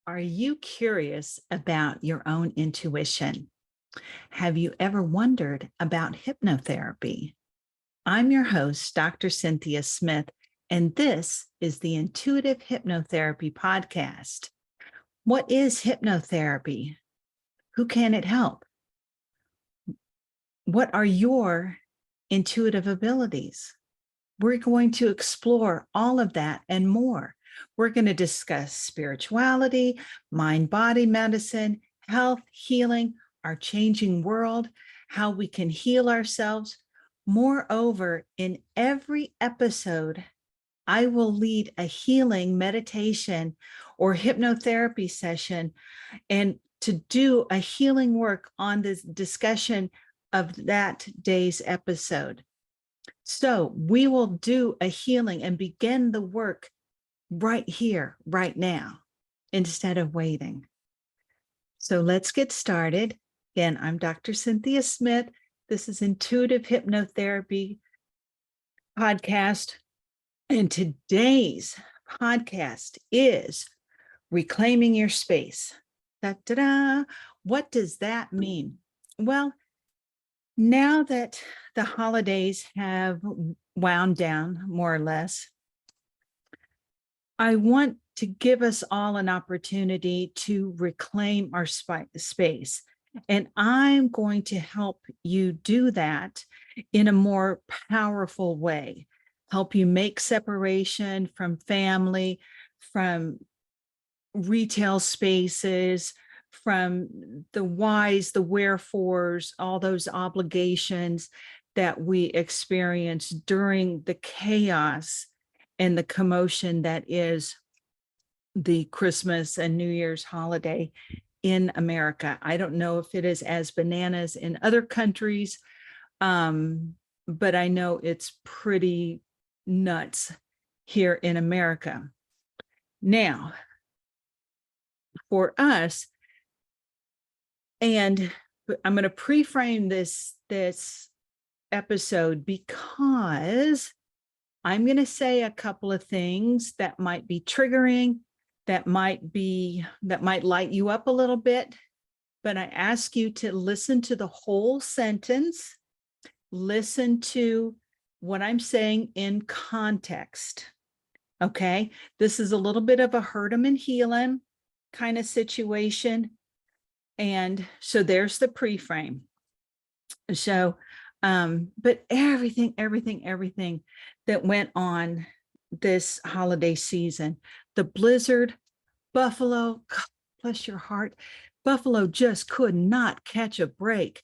Are you curious about your own intuition? Have you ever wondered about hypnotherapy? I'm your host, Dr. Cynthia Smith, and this is the Intuitive Hypnotherapy Podcast. What is hypnotherapy? Who can it help? What are your intuitive abilities? We're going to explore all of that and more. We're going to discuss spirituality, mind body medicine, health, healing, our changing world, how we can heal ourselves. Moreover, in every episode, I will lead a healing meditation or hypnotherapy session and to do a healing work on this discussion of that day's episode. So we will do a healing and begin the work right here, right now, instead of waiting. So let's get started. Again, I'm Dr. Cynthia Smith. This is Intuitive Hypnotherapy Podcast. And today's podcast is Reclaiming Your Space. Da-da-da. What does that mean? Well, now that the holidays have wound down, more or less, I want to give us all an opportunity to reclaim our space. And I'm going to help you do that in a more powerful way, help you make separation from family, from retail spaces, from the whys, the wherefores, all those obligations that we experience during the chaos and the commotion that is the Christmas and New Year's holiday in America. I don't know if it is as bananas in other countries, but I know it's pretty nuts here in America. Now, for us, and I'm going to pre-frame this episode because I'm going to say a couple of things that might be triggering, that might light you up a little bit, but I ask you to listen to the whole sentence, listen to what I'm saying in context. Okay, this is a little bit of a hurt 'em and heal 'em kind of situation. And so there's the pre-frame. So, but everything that went on this holiday season, the blizzard, Buffalo, God, bless your heart, Buffalo just could not catch a break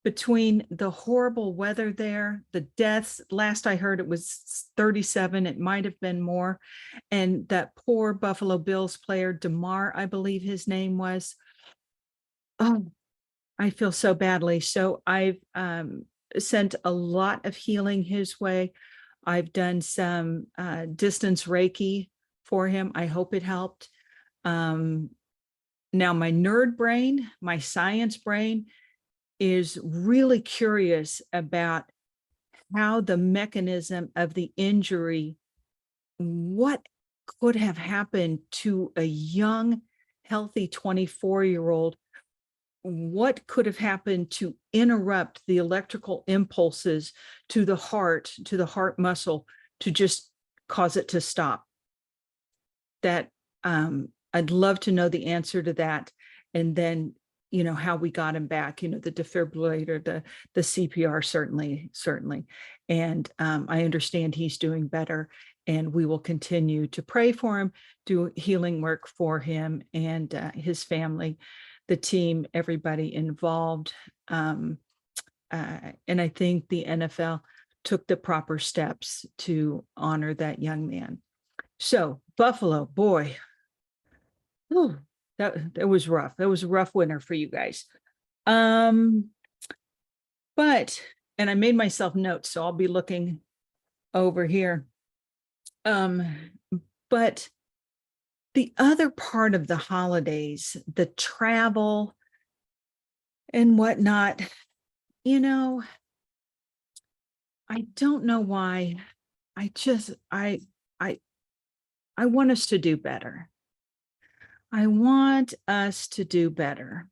between the horrible weather there, the deaths. Last I heard it was 37, it might have been more. And that poor Buffalo Bills player, DeMar, I believe his name was. Oh, I feel so badly. So I've sent a lot of healing his way. I've done some distance Reiki for him. I hope it helped. Now my nerd brain, my science brain is really curious about how the mechanism of the injury, what could have happened to a young, healthy 24-year-old. What could have happened to interrupt the electrical impulses to the heart muscle, to just cause it to stop? That I'd love to know the answer to that. And then, how we got him back, the defibrillator, the CPR, certainly. And I understand he's doing better, and we will continue to pray for him, do healing work for him and his family, the team, everybody involved. And I think the NFL took the proper steps to honor that young man. So Buffalo, boy, whew, that was rough. That was a rough winter for you guys. But, and I made myself notes, so I'll be looking over here. But the other part of the holidays, the travel and whatnot, I don't know why. I want us to do better. I want us to do better.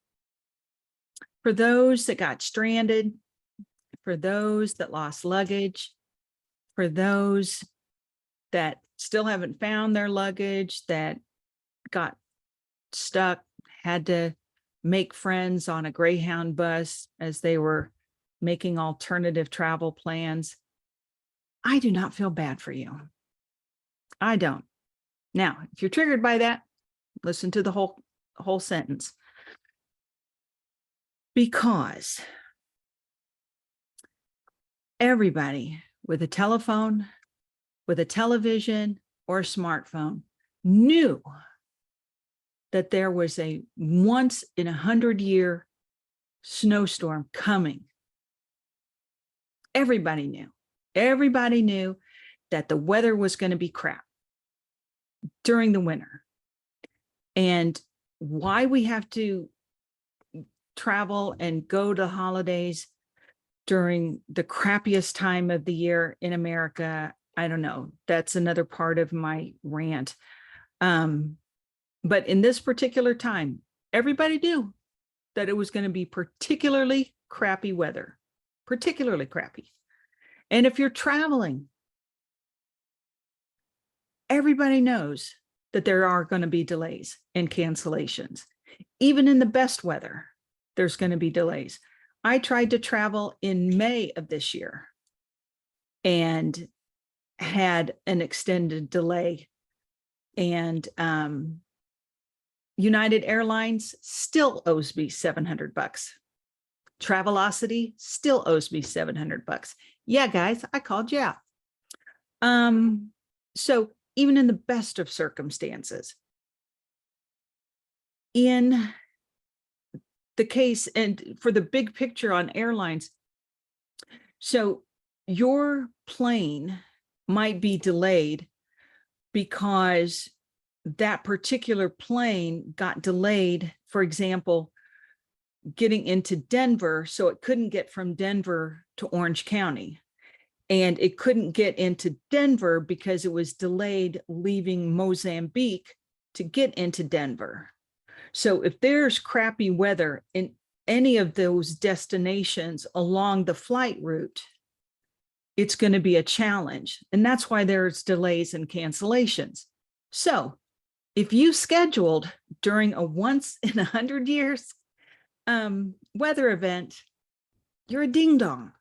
For those that got stranded, for those that lost luggage, for those that still haven't found their luggage, that got stuck, had to make friends on a Greyhound bus as they were making alternative travel plans. I do not feel bad for you. I don't. Now, if you're triggered by that, listen to the whole sentence. Because everybody with a telephone, with a television, or a smartphone knew that there was a once in 100-year snowstorm coming. Everybody knew. Everybody knew that the weather was going to be crap during the winter. And why we have to travel and go to holidays during the crappiest time of the year in America, I don't know. That's another part of my rant. But in this particular time, everybody knew that it was going to be particularly crappy weather, particularly crappy. And if you're traveling, everybody knows that there are going to be delays and cancellations. Even in the best weather, there's going to be delays. I tried to travel in May of this year and had an extended delay. And United Airlines still owes me $700. Travelocity still owes me $700. Yeah, guys, I called you out. So even in the best of circumstances, in the case and for the big picture on airlines, so your plane might be delayed because that particular plane got delayed, for example, getting into Denver, so it couldn't get from Denver to Orange County. And it couldn't get into Denver because it was delayed leaving Mozambique to get into Denver. So if there's crappy weather in any of those destinations along the flight route, it's going to be a challenge. And that's why there's delays and cancellations. So if you scheduled during a once in 100 years weather event, you're a ding dong.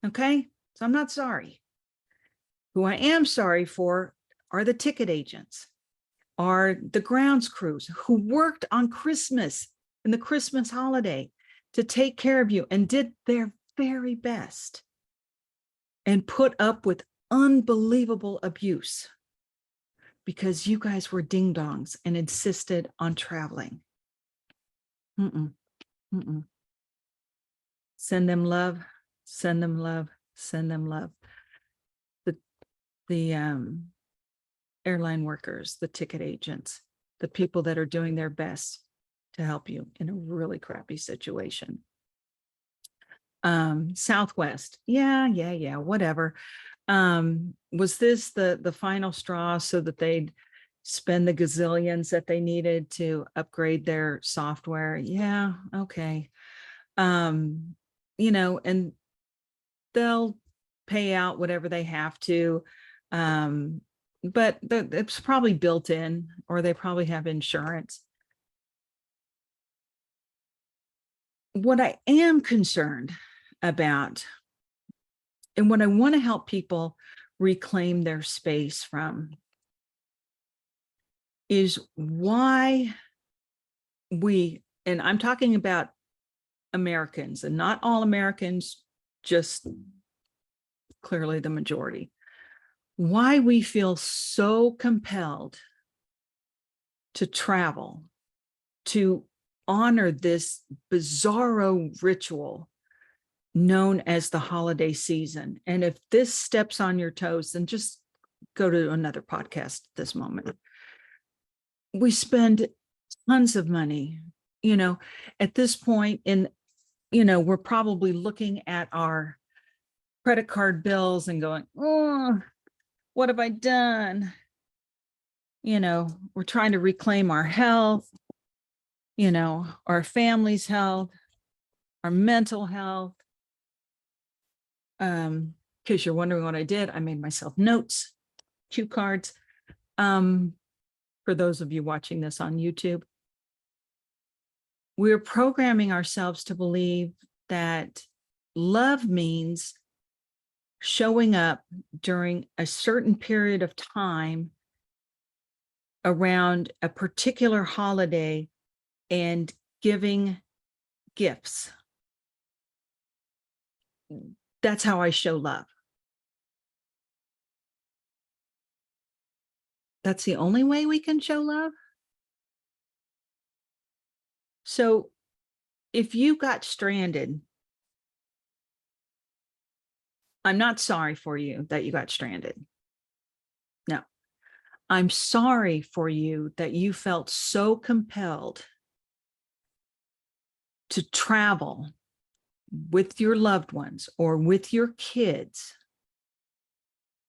Okay. So I'm not sorry. Who I am sorry for are the ticket agents, are the grounds crews who worked on Christmas and the Christmas holiday to take care of you and did their very best and put up with unbelievable abuse because you guys were ding dongs and insisted on traveling. Send them love, send them love, send them love. The airline workers, the ticket agents, the people that are doing their best to help you in a really crappy situation. Southwest, yeah, whatever. Was this the final straw so that they'd spend the gazillions that they needed to upgrade their software? Yeah, okay. You know, and they'll pay out whatever they have to. But it's probably built in, or they probably have insurance. What I am concerned about, and what I want to help people reclaim their space from, is why we, and I'm talking about Americans and not all Americans, just clearly the majority, why we feel so compelled to travel, to honor this bizarro ritual known as the holiday season. And if this steps on your toes, then just go to another podcast at this moment. We spend tons of money, you know, at this point in, you know, we're probably looking at our credit card bills and going, oh, what have I done? we're trying to reclaim our health, our family's health, our mental health. Because you're wondering what I did, I made myself notes, cue cards. For those of you watching this on YouTube, we're programming ourselves to believe that love means showing up during a certain period of time around a particular holiday and giving gifts. That's how I show love. That's the only way we can show love. So if you got stranded, I'm not sorry for you that you got stranded. No, I'm sorry for you that you felt so compelled to travel with your loved ones or with your kids.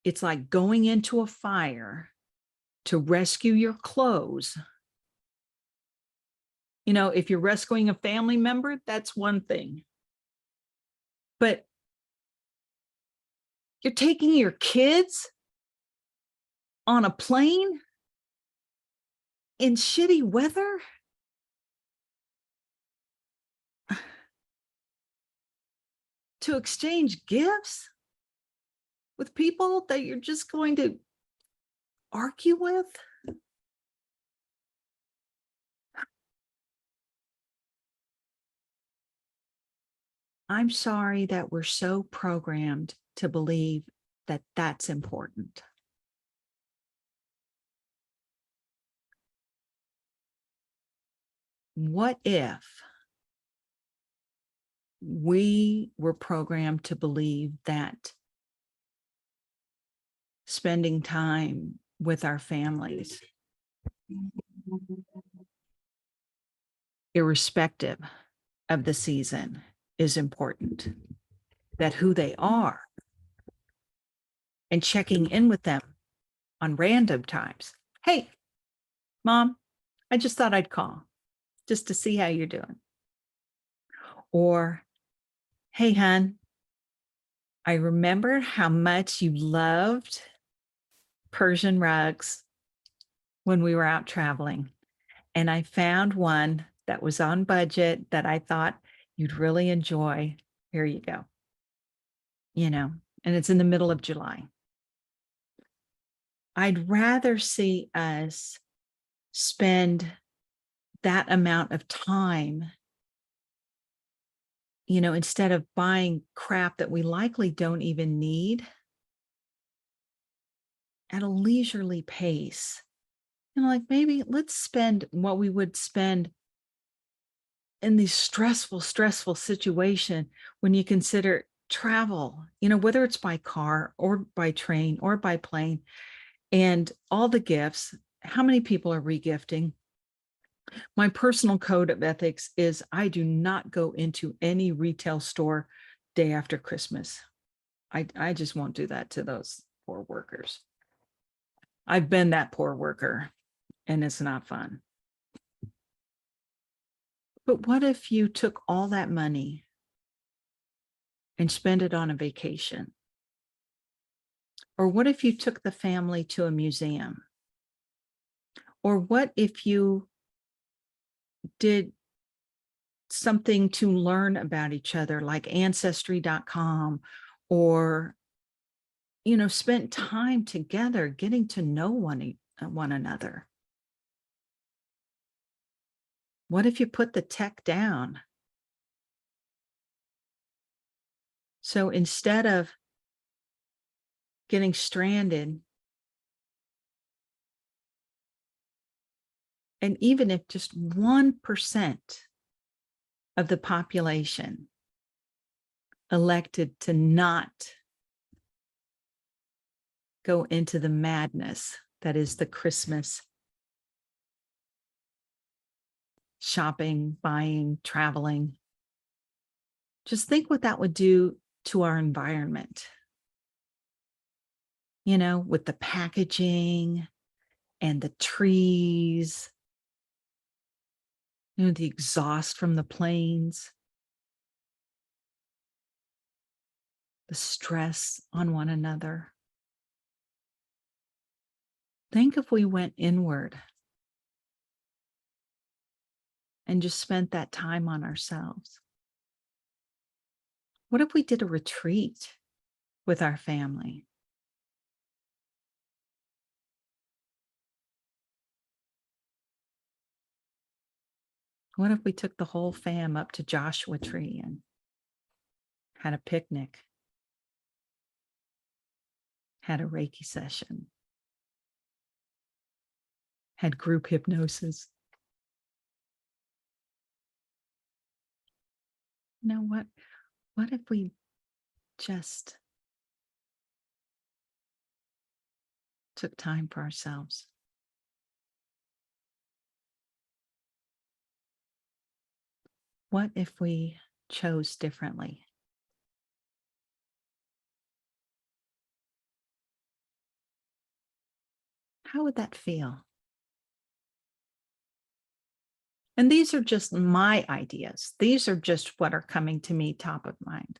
It's like going into a fire to rescue your clothes. If you're rescuing a family member, that's one thing. But you're taking your kids on a plane in shitty weather? To exchange gifts with people that you're just going to argue with? I'm sorry that we're so programmed to believe that that's important. What if we were programmed to believe that spending time with our families, irrespective of the season, is important, that who they are and checking in with them on random times. Hey, Mom, I just thought I'd call just to see how you're doing. Or, hey, hon, I remember how much you loved Persian rugs when we were out traveling. And I found one that was on budget that I thought you'd really enjoy. Here you go. And it's in the middle of July. I'd rather see us spend that amount of time, instead of buying crap that we likely don't even need, at a leisurely pace. Like maybe let's spend what we would spend in these stressful situation when you consider travel, whether it's by car or by train or by plane, and all the gifts. How many people are regifting? My personal code of ethics is I do not go into any retail store day after Christmas. I just won't do that to those poor workers. I've been that poor worker, and it's not fun. But what if you took all that money and spent it on a vacation? Or what if you took the family to a museum? Or what if you did something to learn about each other, like ancestry.com, or spent time together getting to know one another? What if you put the tech down? So instead of getting stranded, and even if just 1% of the population elected to not go into the madness that is the Christmas shopping, buying, traveling, just think what that would do to our environment, with the packaging and the trees, the exhaust from the planes, the stress on one another. Think if we went inward and just spent that time on ourselves. What if we did a retreat with our family? What if we took the whole fam up to Joshua Tree and had a picnic, had a Reiki session, had group hypnosis? You know what? What if we just took time for ourselves? What if we chose differently? How would that feel? And these are just my ideas. These are just what are coming to me top of mind.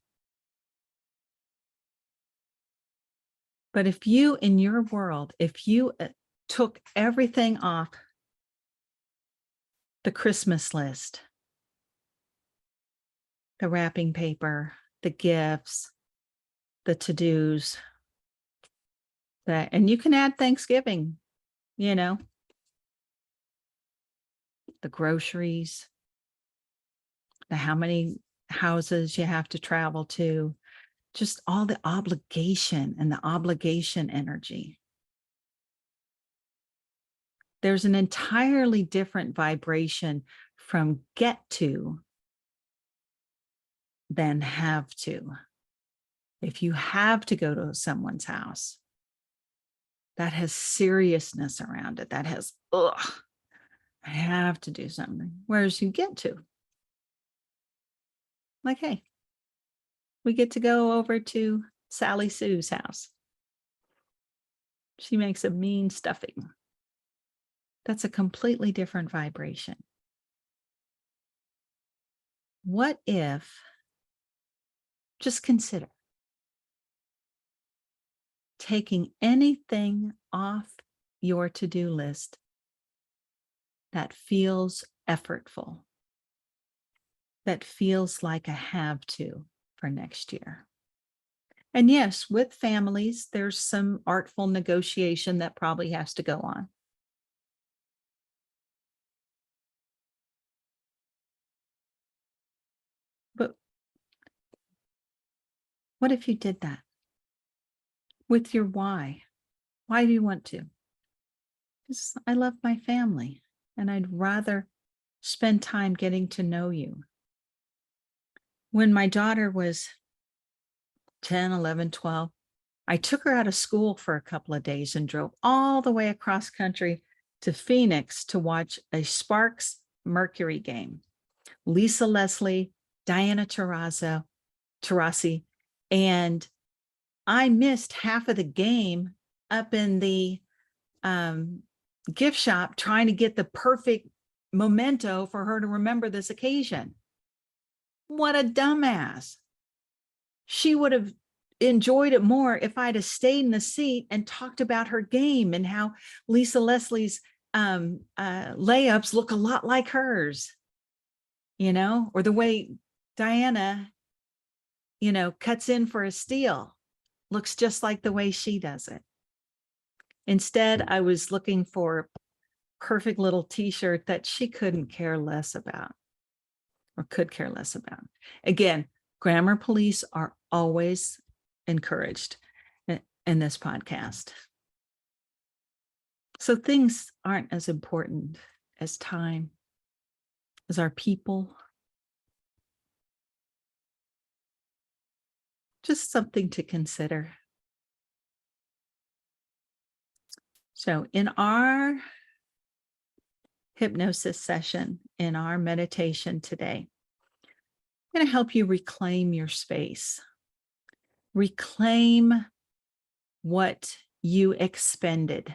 But if you, in your world, if you took everything off the Christmas list, the wrapping paper, the gifts, the to-dos, and you can add Thanksgiving, the groceries, the how many houses you have to travel to, just all the obligation and the obligation energy. There's an entirely different vibration from get to than have to. If you have to go to someone's house, that has seriousness around it. That has, I have to do something. Whereas you get to, like, hey, we get to go over to Sally Sue's house. She makes a mean stuffing. That's a completely different vibration. What if, just consider taking anything off your to-do list that feels effortful, that feels like a have to for next year. And yes, with families, there's some artful negotiation that probably has to go on. But what if you did that with your why? Why do you want to? Because I love my family and I'd rather spend time getting to know you. When my daughter was 10, 11, 12, I took her out of school for a couple of days and drove all the way across country to Phoenix to watch a Sparks Mercury game. Lisa Leslie, Diana Taurasi, and I missed half of the game up in the gift shop trying to get the perfect memento for her to remember this occasion. What a dumbass. She would have enjoyed it more if I'd have stayed in the seat and talked about her game and how Lisa Leslie's layups look a lot like hers, or the way Diana, cuts in for a steal looks just like the way she does it. Instead, I was looking for a perfect little t-shirt that she couldn't care less about or could care less about. Again, grammar police are always encouraged in this podcast. So things aren't as important as time, as our people. Just something to consider. So in our hypnosis session, in our meditation today, I'm going to help you reclaim your space. Reclaim what you expended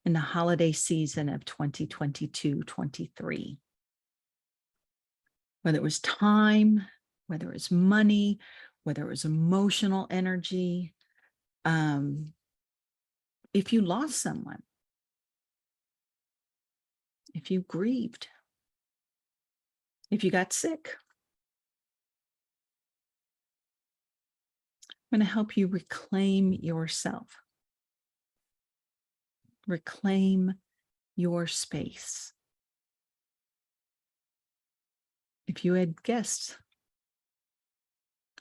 in the holiday season of 2022-23. Whether it was time, whether it was money, whether it was emotional energy, if you lost someone, if you grieved, if you got sick. I'm going to help you reclaim yourself. Reclaim your space. If you had guests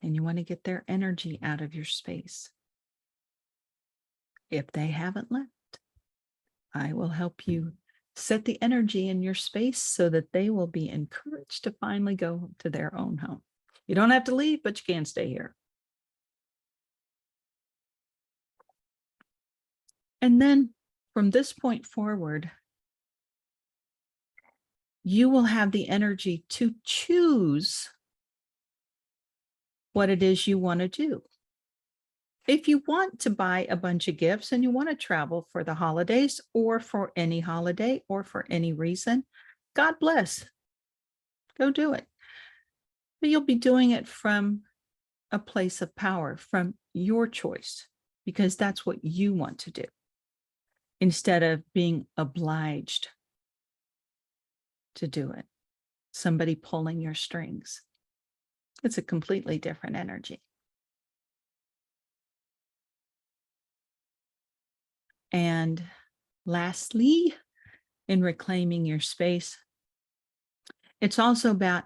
and you want to get their energy out of your space, if they haven't left, I will help you set the energy in your space so that they will be encouraged to finally go to their own home. You don't have to leave, but you can stay here. And then from this point forward, you will have the energy to choose what it is you want to do. If you want to buy a bunch of gifts and you want to travel for the holidays or for any holiday or for any reason, God bless. Go do it. But you'll be doing it from a place of power, from your choice, because that's what you want to do, instead of being obliged to do it. Somebody pulling your strings. It's a completely different energy. And lastly, in reclaiming your space, it's also about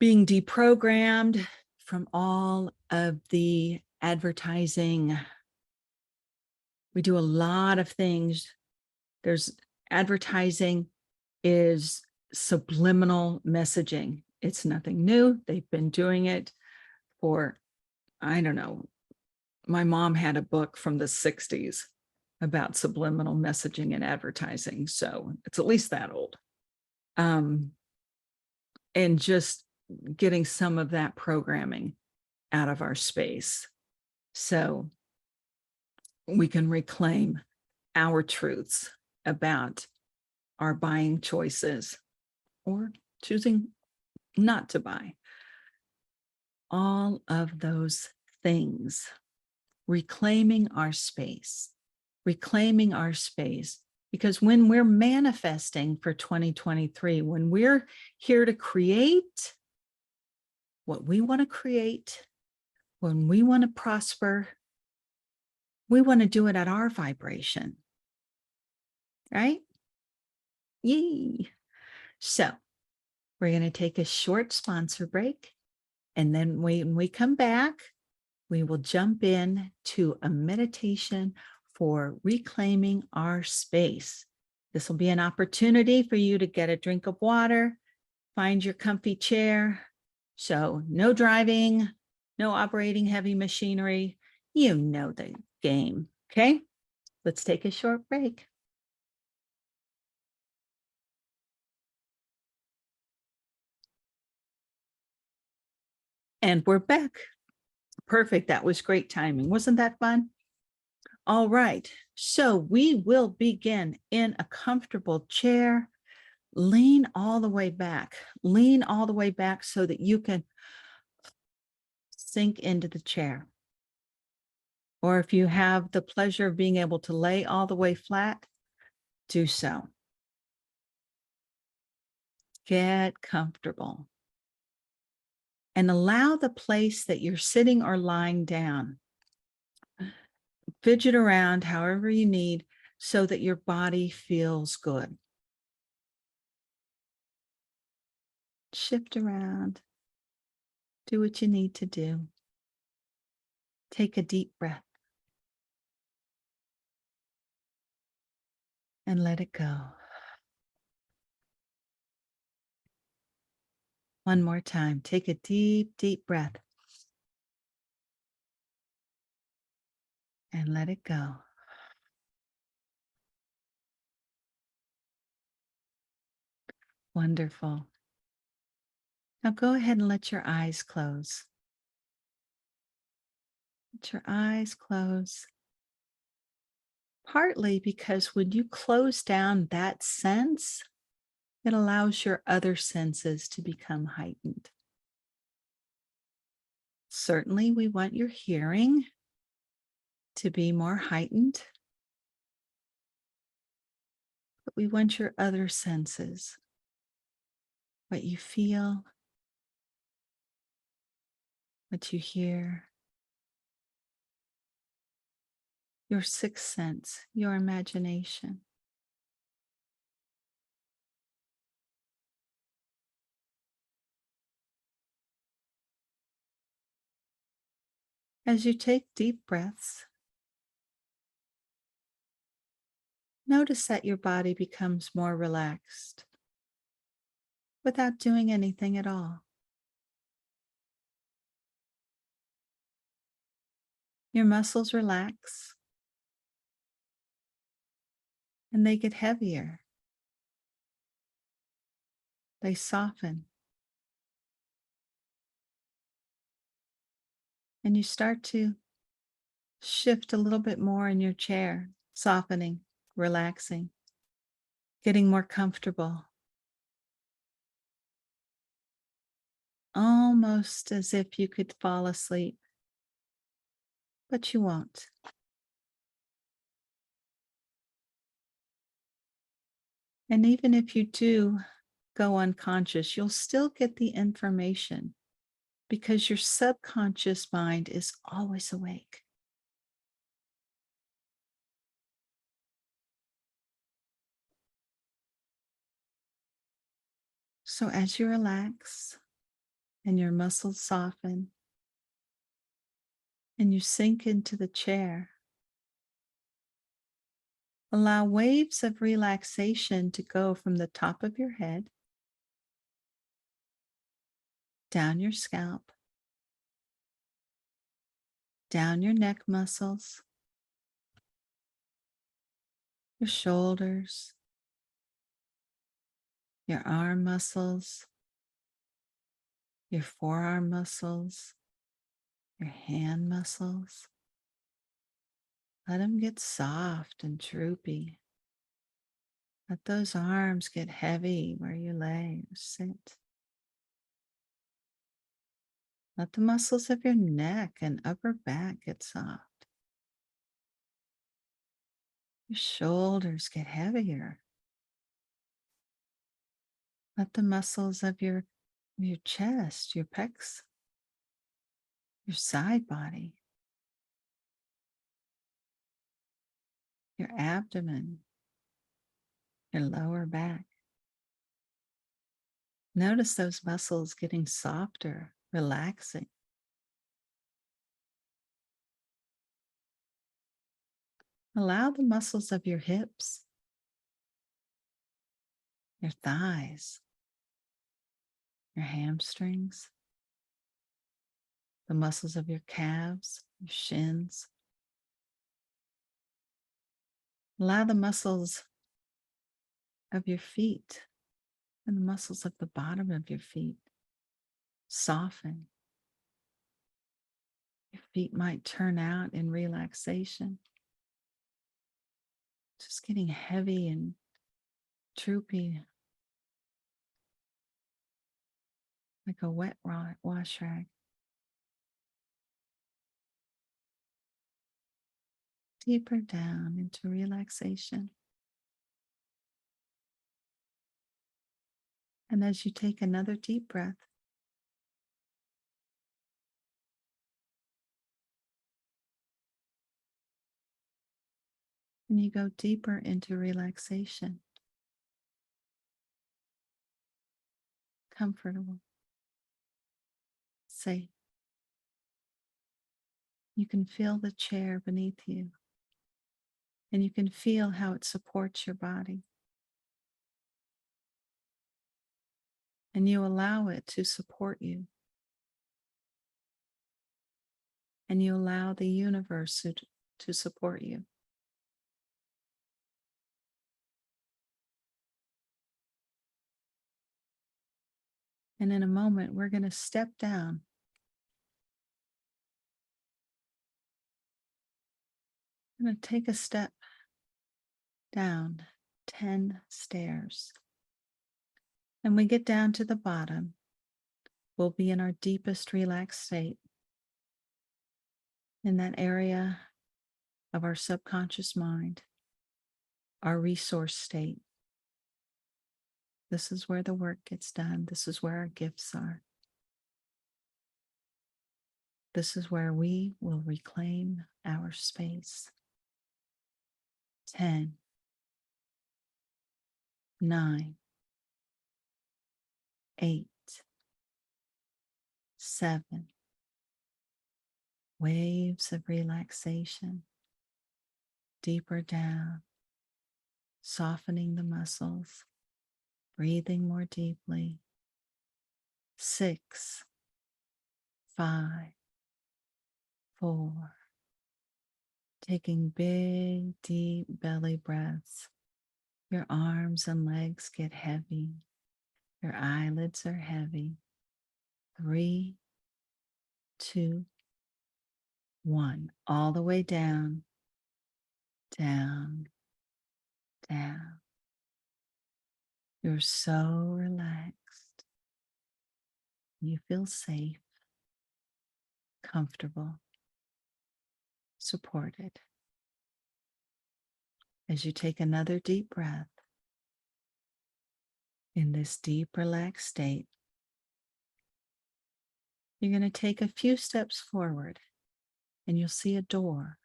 being deprogrammed from all of the advertising. We do a lot of things. There's advertising is subliminal messaging. It's nothing new. They've been doing it for, I don't know. My mom had a book from the 60s about subliminal messaging and advertising. So it's at least that old. And just getting some of that programming out of our space so we can reclaim our truths about our buying choices or choosing not to buy. All of those things, reclaiming our space, because when we're manifesting for 2023, when we're here to create what we want to create, when we want to prosper, we want to do it at our vibration, right? Yay. So we're going to take a short sponsor break. And then when we come back, we will jump in to a meditation for reclaiming our space. This will be an opportunity for you to get a drink of water, find your comfy chair. So no driving, no operating heavy machinery. You know the game, okay? Let's take a short break. And we're back. Perfect. That was great timing. Wasn't that fun? All right. So we will begin in a comfortable chair. Lean all the way back. Lean all the way back so that you can sink into the chair. Or if you have the pleasure of being able to lay all the way flat, do so. Get comfortable. And allow the place that you're sitting or lying down. Fidget around however you need so that your body feels good. Shift around. Do what you need to do. Take a deep breath. And let it go. One more time. Take a deep, deep breath. And let it go. Wonderful. Now go ahead and let your eyes close. Let your eyes close. Partly because when you close down that sense, it allows your other senses to become heightened. Certainly, we want your hearing to be more heightened, but we want your other senses, what you feel, what you hear, your sixth sense, your imagination. As you take deep breaths, notice that your body becomes more relaxed without doing anything at all. Your muscles relax and they get heavier. They soften. And you start to shift a little bit more in your chair, softening, relaxing, getting more comfortable, almost as if you could fall asleep, but you won't. And even if you do go unconscious, you'll still get the information because your subconscious mind is always awake. So as you relax and your muscles soften and you sink into the chair, allow waves of relaxation to go from the top of your head, down your scalp, down your neck muscles, your shoulders, your arm muscles, your forearm muscles, your hand muscles. Let them get soft and droopy. Let those arms get heavy where you lay or sit. Let the muscles of your neck and upper back get soft. Your shoulders get heavier. Let the muscles of your chest, your pecs, your side body, your abdomen, your lower back. Notice those muscles getting softer, relaxing. Allow the muscles of your hips, your thighs, your hamstrings, the muscles of your calves, your shins. Allow the muscles of your feet and the muscles of the bottom of your feet soften. Your feet might turn out in relaxation, just getting heavy and droopy like a wet wash rag. Deeper down into relaxation. And as you take another deep breath, and you go deeper into relaxation, comfortable, safe. You can feel the chair beneath you, and you can feel how it supports your body. And you allow it to support you. And you allow the universe to support you. And in a moment, we're going to step down. I'm going to take a step down 10 stairs. And we get down to the bottom, we'll be in our deepest relaxed state, in that area of our subconscious mind, our resource state. This is where the work gets done. This is where our gifts are. This is where we will reclaim our space. 10, 9, 8, 7. Waves of relaxation, deeper down, softening the muscles, breathing more deeply. 6, 5, 4. Taking big, deep belly breaths. Your arms and legs get heavy. Your eyelids are heavy. 3, 2, 1. All the way down, down, down. You're so relaxed. You feel safe, comfortable, supported. As you take another deep breath in this deep, relaxed state, you're going to take a few steps forward and you'll see a door.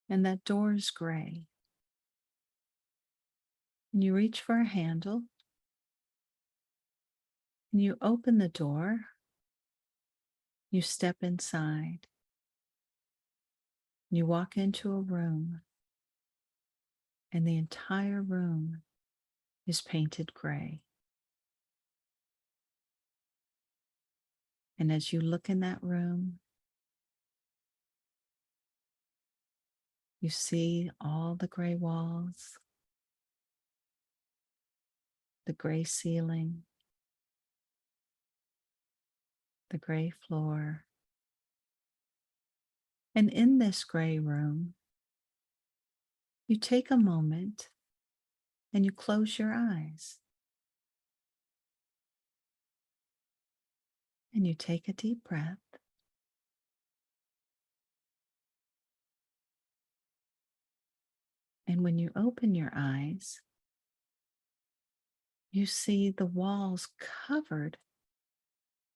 And that door is gray. And you reach for a handle and you open the door. You step inside. You walk into a room, and the entire room is painted gray. And as you look in that room, you see all the gray walls, the gray ceiling, the gray floor. And in this gray room, you take a moment and you close your eyes. And you take a deep breath. And when you open your eyes, you see the walls covered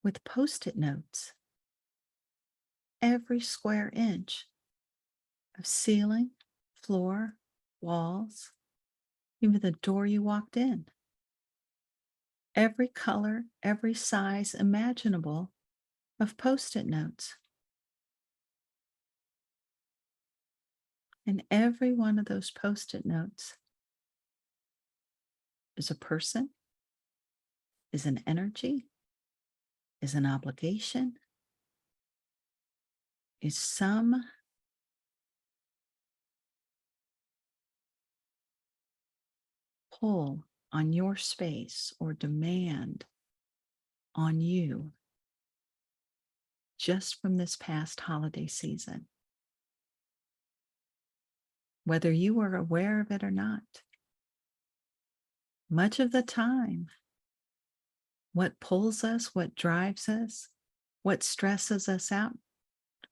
with Post-it notes. Every square inch of ceiling, floor, walls, even the door you walked in. Every color, every size imaginable of Post-it notes. And every one of those Post-it notes is a person, is an energy, is an obligation, is some pull on your space or demand on you just from this past holiday season. Whether you were aware of it or not, much of the time, what pulls us, what drives us, what stresses us out,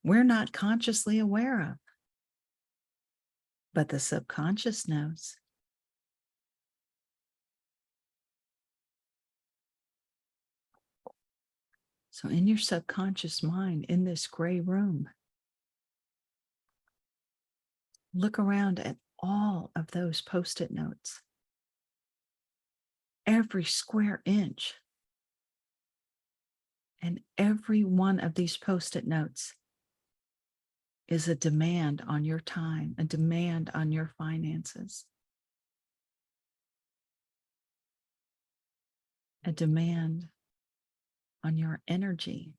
we're not consciously aware of. But the subconscious knows. So in your subconscious mind, in this gray room, look around at all of those Post-it notes. Every square inch. And every one of these Post-it notes is a demand on your time, a demand on your finances, a demand on your energy,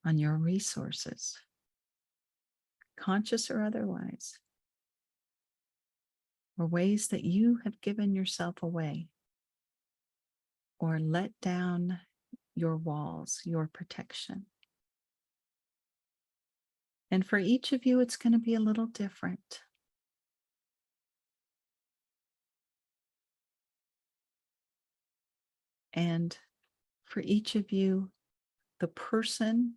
on your resources, conscious or otherwise, or ways that you have given yourself away or let down your walls, your protection. And for each of you, it's going to be a little different. And for each of you, the person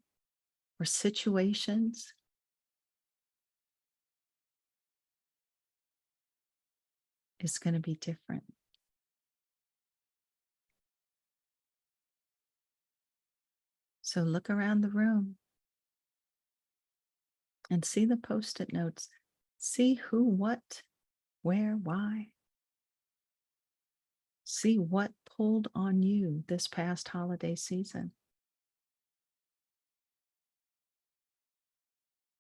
or situations is going to be different. So look around the room and see the Post-it notes. See who, what, where, why. See what pulled on you this past holiday season.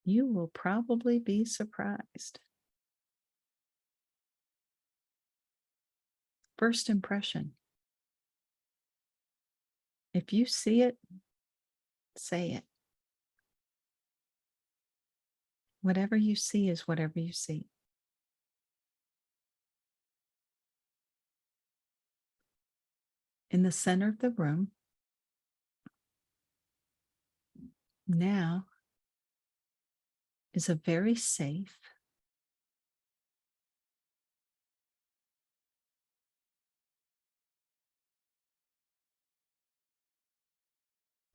You will probably be surprised. First impression. If you see it, say it. Whatever you see is whatever you see. In the center of the room, now is a very safe,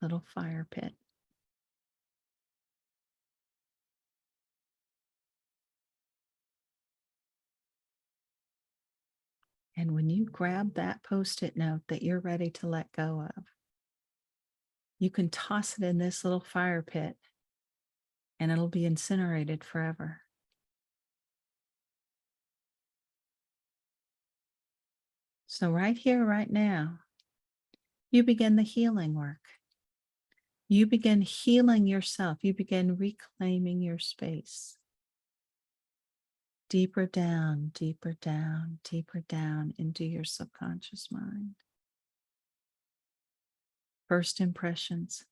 little fire pit. And when you grab that Post-it note that you're ready to let go of, you can toss it in this little fire pit and it'll be incinerated forever. So right here, right now, you begin the healing work. You begin healing yourself. You begin reclaiming your space. Deeper down, deeper down, deeper down into your subconscious mind. First impressions.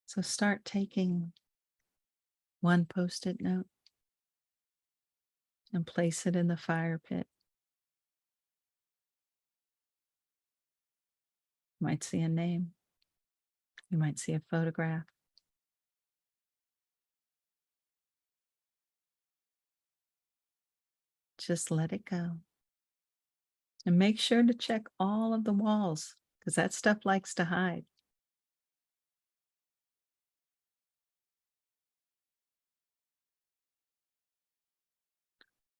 So start taking one Post-it note and place it in the fire pit. You might see a name. You might see a photograph. Just let it go. And make sure to check all of the walls because that stuff likes to hide.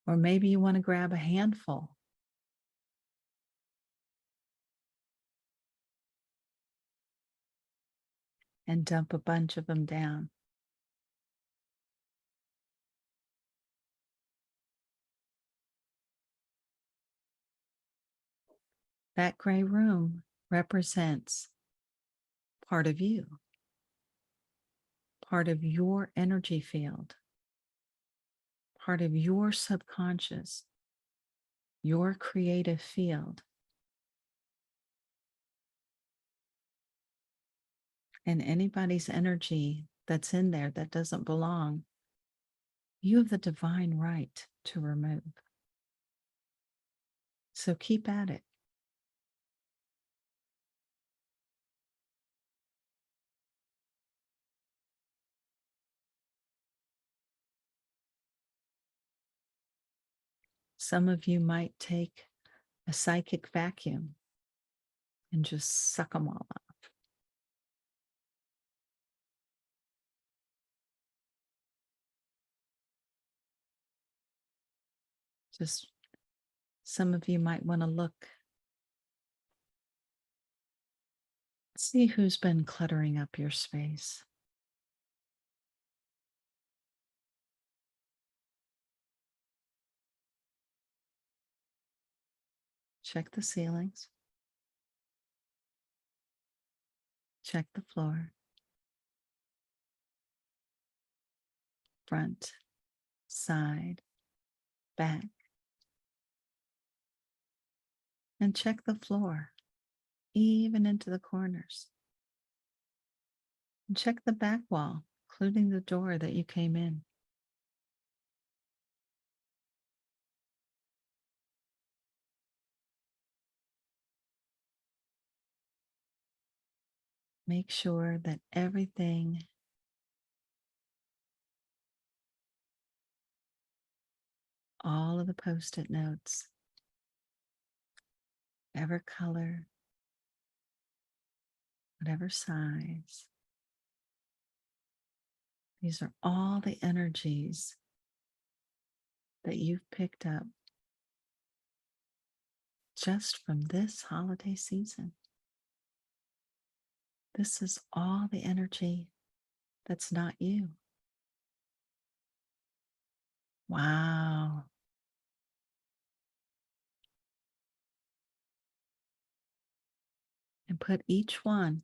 Or maybe you want to grab a handful and dump a bunch of them down. That gray room represents part of you, part of your energy field, part of your subconscious, your creative field. And anybody's energy that's in there that doesn't belong, you have the divine right to remove. So keep at it. Some of you might take a psychic vacuum and just suck them all up. Just some of you might want to look, see who's been cluttering up your space. Check the ceilings. Check the floor. Front, side, back. And check the floor, even into the corners. And check the back wall, including the door that you came in. Make sure that everything all of the Post-it notes, whatever color, whatever size, these are all the energies that you've picked up just from this holiday season. This is all the energy that's not you. Wow. And put each one,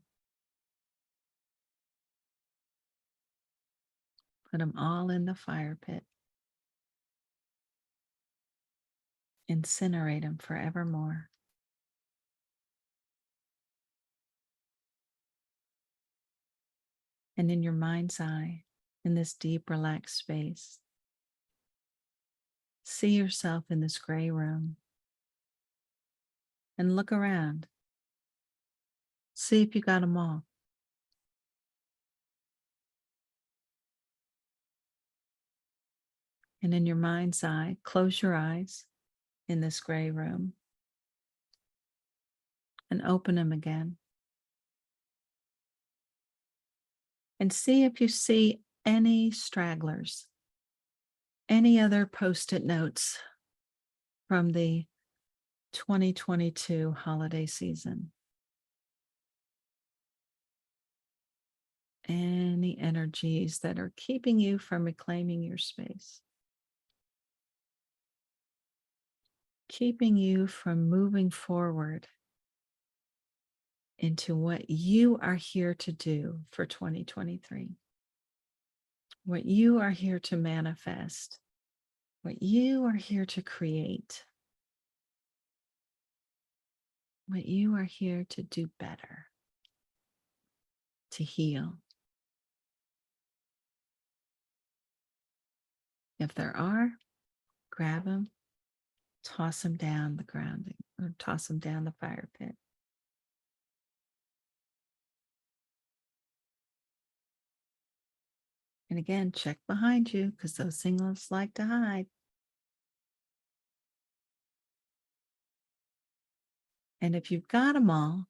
put them all in the fire pit. Incinerate them forevermore. And in your mind's eye, in this deep, relaxed space, see yourself in this gray room and look around. See if you got them all. And in your mind's eye, close your eyes in this gray room and open them again. And see if you see any stragglers, any other Post-it notes from the 2022 holiday season. Any energies that are keeping you from reclaiming your space, keeping you from moving forward into what you are here to do for 2023, what you are here to manifest, what you are here to create, what you are here to do better, to heal. If there are, grab them, toss them down the ground or toss them down the fire pit. And again, check behind you because those things like to hide. And if you've got them all,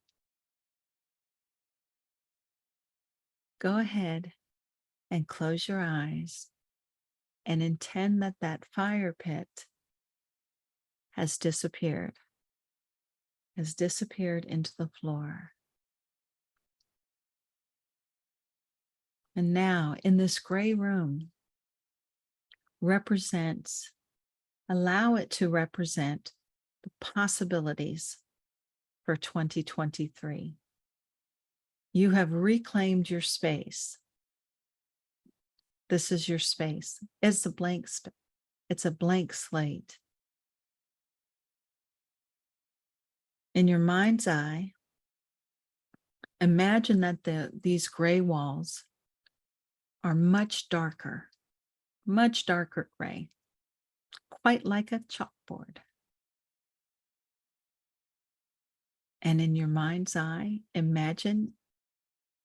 go ahead and close your eyes and intend that that fire pit has disappeared into the floor. And now in this gray room allow it to represent the possibilities for 2023. You have reclaimed your space. This is your space. It's a blank slate. In your mind's eye, imagine that these gray walls are much darker gray, quite like a chalkboard. And in your mind's eye, imagine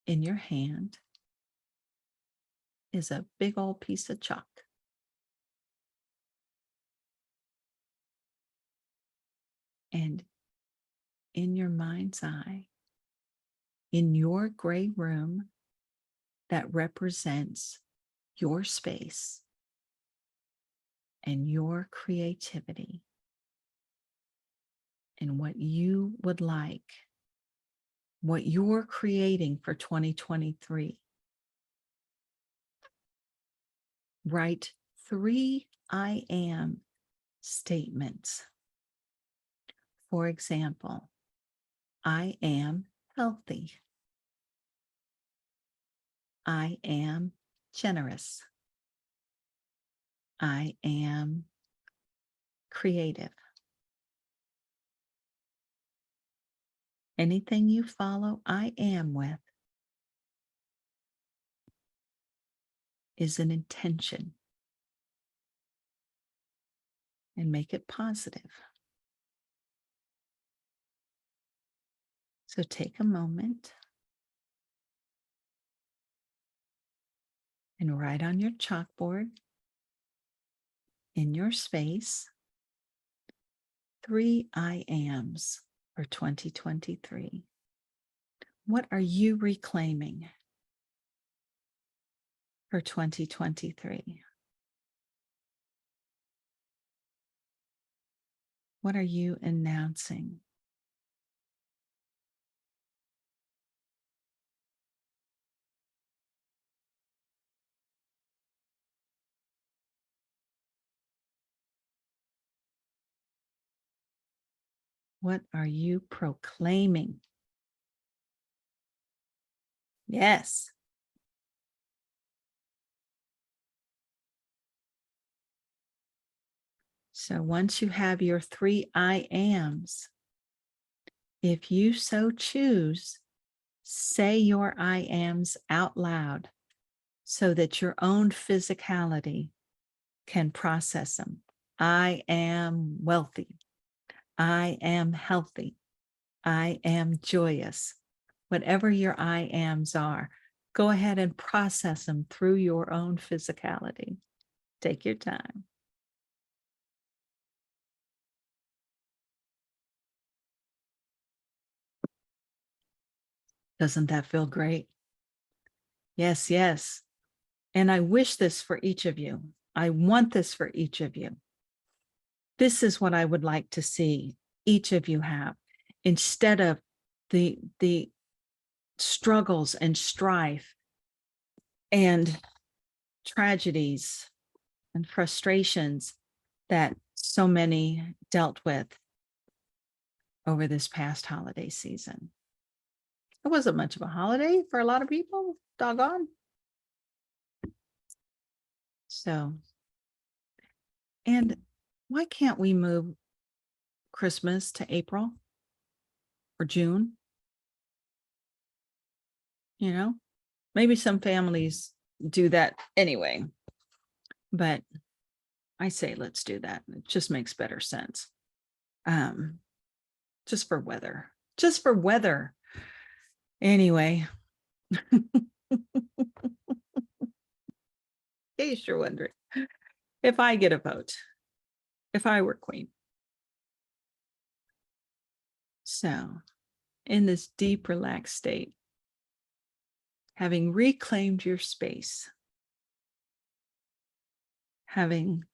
in your hand is a big old piece of chalk. And in your mind's eye, in your gray room that represents your space and your creativity and what you would like, what you're creating for 2023. Write 3 I am statements. For example, I am healthy. I am generous. I am creative. Anything you follow I am with is an intention, and make it positive. So take a moment and write on your chalkboard in your space 3 I ams for 2023. What are you reclaiming for 2023? What are you announcing? What are you proclaiming? Yes. So once you have your 3 I ams, if you so choose, say your I ams out loud so that your own physicality can process them. I am wealthy. I am healthy. I am joyous. Whatever your I ams are, go ahead and process them through your own physicality. Take your time. Doesn't that feel great? Yes, yes. And I wish this for each of you. I want this for each of you. This is what I would like to see each of you have, instead of the struggles and strife and tragedies and frustrations that so many dealt with over this past holiday season. It wasn't much of a holiday for a lot of people, doggone. So, and why can't we move Christmas to April or June? You know, maybe some families do that anyway, but I say let's do that. It just makes better sense. Just for weather. Just for weather. Anyway. In case you're wondering, if I get a vote, if I were queen. So, in this deep, relaxed state, having reclaimed your space, having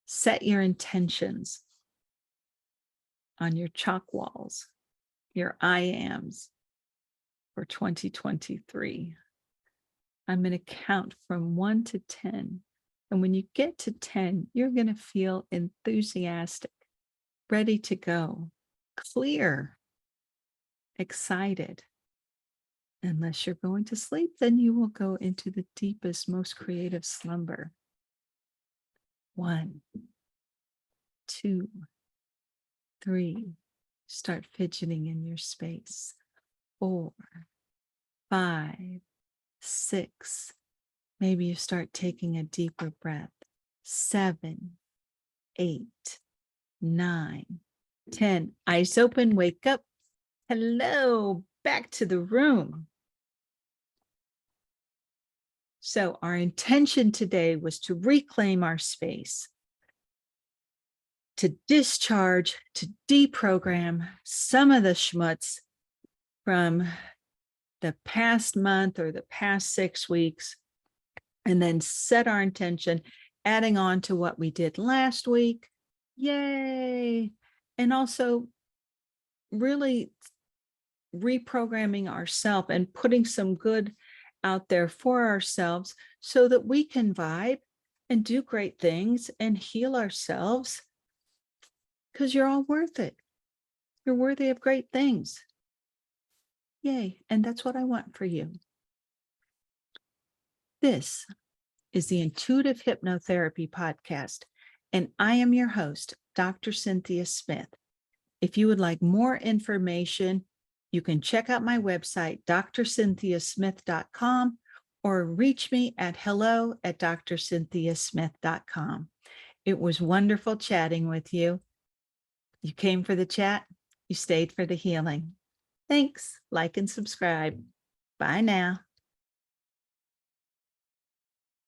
set your intentions on your chalk walls, your I ams for 2023, I'm going to count from 1 to 10. And when you get to 10, you're going to feel enthusiastic, ready to go, clear, excited. Unless you're going to sleep, then you will go into the deepest, most creative slumber. 1, 2, 3. Start fidgeting in your space. 4, 5, 6. Maybe you start taking a deeper breath. 7, 8, 9, 10. Eyes open, wake up. Hello, back to the room. So our intention today was to reclaim our space, to discharge, to deprogram some of the schmutz from the past month or the past 6 weeks, and then set our intention, adding on to what we did last week. Yay! And also really reprogramming ourselves and putting some good out there for ourselves so that we can vibe and do great things and heal ourselves, because you're all worth it. You're worthy of great things. Yay. And that's what I want for you. This is the Intuitive Hypnotherapy Podcast, and I am your host, Dr. Cynthia Smith. If you would like more information, you can check out my website, drcynthiasmith.com, or reach me at hello@drcynthiasmith.com. It was wonderful chatting with you. You came for the chat. You stayed for the healing. Thanks. Like and subscribe. Bye now.